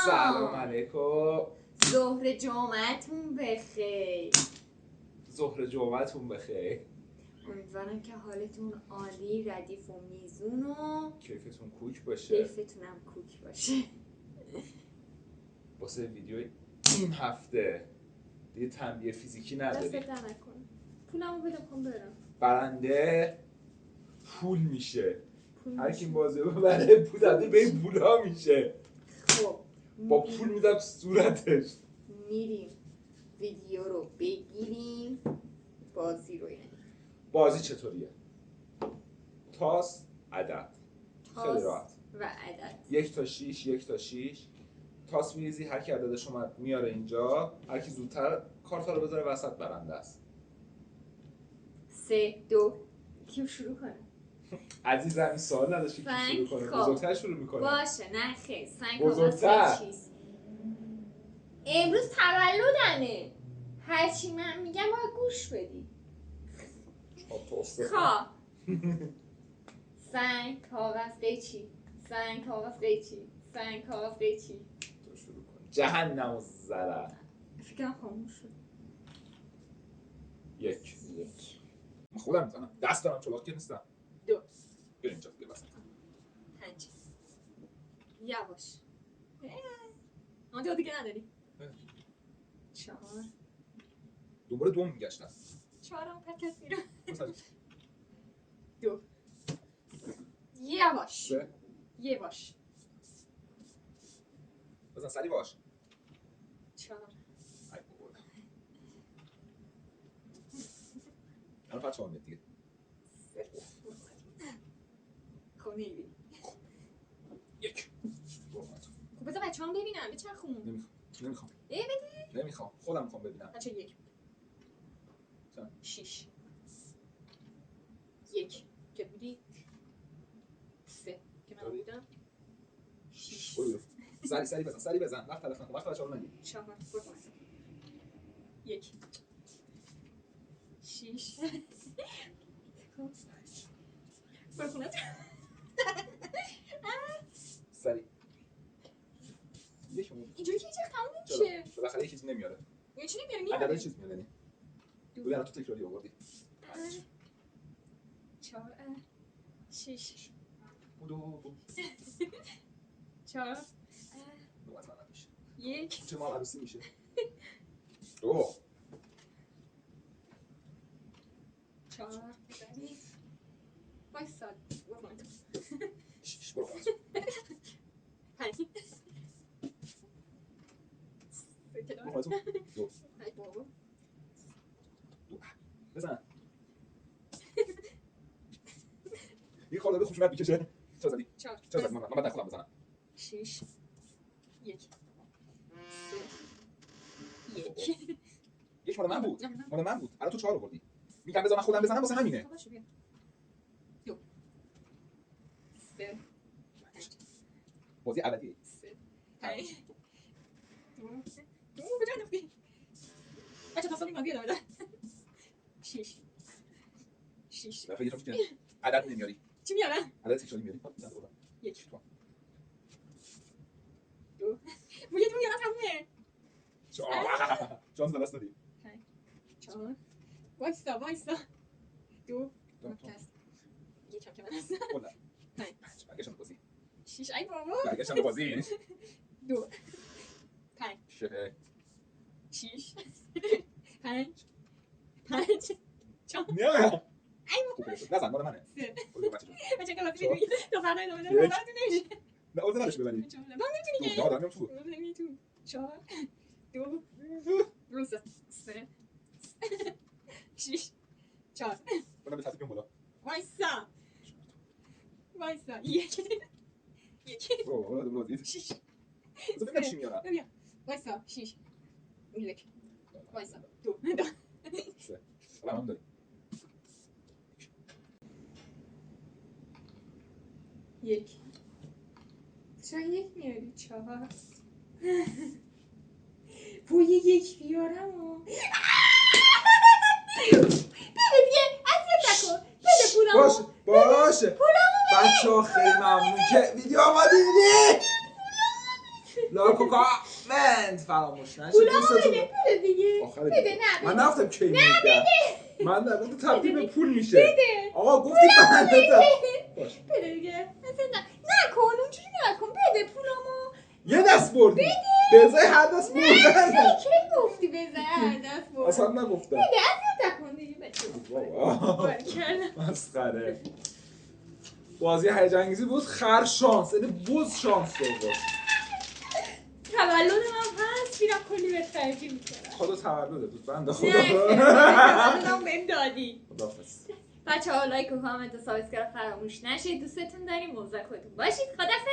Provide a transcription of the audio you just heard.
سلام علیکم. ظهر جمعتون بخیر. ظهر جمعتون بخیر. امیدوارم که حالتون عالی، ردیف و میزون و کیفتون کوک باشه. کیفتونم کوک باشه. واسه ویدیوی این هفته دیگه تنبیه فیزیکی نداری. دست در نکن. پولمو بده کن برم. برنده پول میشه. هر کی بازی ببره پول داده به این پولا میشه. خب با پول میدم صورتش. میریم ویدیو رو بگیریم. بازی رو یعنی بازی چطوریه؟ تاس عدد. خیلی راحت. و عدد 1 تا 6 1 تا 6. تاس میریزی، هر کی عددش اومد میاره اینجا، هر کی زودتر کارتا رو بذاره وسط برنده است. 3 2 کیو شروع کنه؟ عزیزم این سوال نداشتی که شروع کنه. بزرگتر شروع میکنه. باشه نه خیر. سنگ بزرگتر. چیز امروز تولدمه. هرچی من میگم باید گوش بدی. خب سنگ کاغذ قیچی. سنگ کاغذ قیچی. سنگ کاغذ قیچی. تو شروع کن. جهنم و ضرر. فکرم خاموش شد. 1 خودم میزنم. دست دارم چلاک که نیستم. 2 بیا اینجا بیا وسط. 5 یواش. آنجا دیگه نداری. 4 دوباره دوم میگشتم. 4 پکت میرم. 2 یواش. 3 یواش. بزن سری باش. 4 ای بابا. الان فقط 4 دیگه. خب نمیبینی. 1 خب بذار بچه هم ببینم. بچه خون نمیخوام. بده. نمیخوام. خودم میخوام ببینم. بچه 1 چند؟ 6 1 که بودی 3 که من بودم 6 برو سری بزن وقت تلف نکن. وقت بچه‌ها رو نگیر. 4 برو 1 6 برو خونه سری. یک مون. اینجوری که هیچ وقت تموم نمیشه. بالاخره یه چیزی نمیاره. یه چیزی نمیاره عدد چیز میاد یعنی. تو الان تو تکراری آوردی. 4 6 دو 4 نوبت من میشه. 1 چه مال عروسی میشه. 2 4 وایسا برو خونه 6 برو خلاص. 5 برو خلاص. 2 ای بابا بزن. یه خورده خشونت میکشه. چرا زدی؟ 4 چرا زدی؟ من بعد خودم بزنم. 6 1 یک مال من بود. مال من بود. الان تو 4 آوردی. میگم بذار من خودم بزنم واسه همینه. باشه بیا 2 3 بازی عددی. 3 5 2 کجا رفتی؟ بچه تصامی من بیادم 6 دفعه یه که عدد نمیاری. چی میارم؟ عدد تکراری میاری. 1 2 یه دونه میارم تمومه. شانس دست دادی. 4 وایسا 2 مکس یکم که من هستم 5 برگشتم بازی. 6 ای بابا برگشتم بازی. 2 5 شهه 6 5 4 نه نزن مال منه. 3 برو بچه جون. بچه که وقتی میگی تو فردا ادامه بده یک. بعد نمیشه نه اون نداشت بزنی. من نمیتونی نه دارم تو. نمیتونی 4 2 روز 3 6 4 اونم به ترتیب بالا. وایسا 1 اوه بازی. 6 ببینم چی میارم. ببین وایسا 6 1 وایسا 2 سه. الان داری. 1 چرا 1 میاری 4 بو 1 بیارم و بده دیگه اذیت نکن بده پولمو باشه بچه ها خیلی ممنون که ویدیو آمدی دیدی. لایک و کامنت فراموش نشه. پولامو دوستتون بده دیگه. آخر بده نه من بده. نفتم کی میگم. من نگفتم تبدیل به پول میشه. بده. آقا گفتی بنده باش. بده دیگه. اصلا نکن اونجوری نکن. بده پولامو. یه دست بردی. به ازای هر دست بردن. کی گفتی بزن هر دست برد. اصلا نگفتم. بده اصلا نکن دیگه بده. مسخره. بازی هیجان انگیزی بود. خر شانس یعنی بز شانس بود. تولد من هست میرم کلی به خرجی میکنم. خدا تولدت بود بنده خدا. تولدم بهم دادی. خداحافظ. بچه‌ها لایک و کامنت و سابسکرایب فراموش نشید. دوستتون داریم. موضوع خودتون باشید. خدافظ.